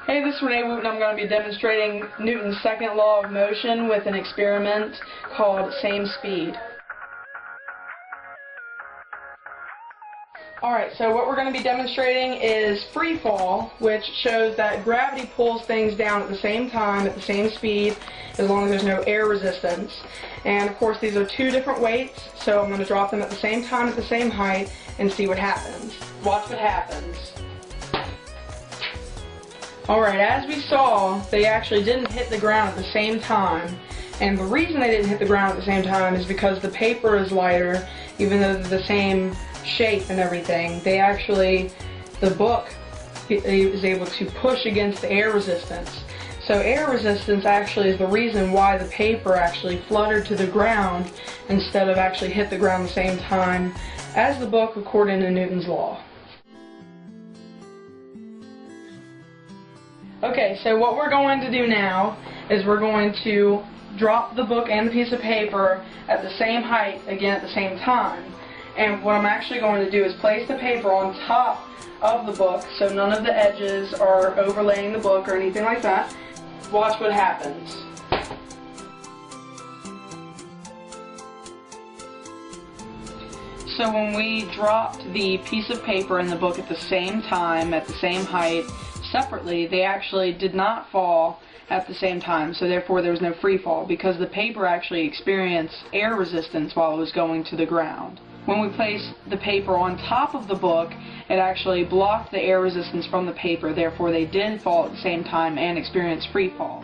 Hey, this is Renee Wooten. I'm going to be demonstrating Newton's second law of motion with an experiment called same speed. Alright, so what we're going to be demonstrating is free fall, which shows that gravity pulls things down at the same time, at the same speed, as long as there's no air resistance. And of course these are two different weights, so I'm going to drop them at the same time, at the same height, and see what happens. Watch what happens. Alright, as we saw, they actually didn't hit the ground at the same time. And the reason they didn't hit the ground at the same time is because the paper is lighter, even though they're the same shape and everything. The book is able to push against the air resistance. So air resistance actually is the reason why the paper actually fluttered to the ground instead of actually hit the ground at the same time as the book according to Newton's law. Okay, so what we're going to do now is we're going to drop the book and the piece of paper at the same height again at the same time. And what I'm actually going to do is place the paper on top of the book so none of the edges are overlaying the book or anything like that. Watch what happens. So when we dropped the piece of paper and the book at the same time, at the same height, separately, they actually did not fall at the same time, so therefore there was no free fall because the paper actually experienced air resistance while it was going to the ground. When we placed the paper on top of the book, it actually blocked the air resistance from the paper, therefore they did fall at the same time and experienced free fall.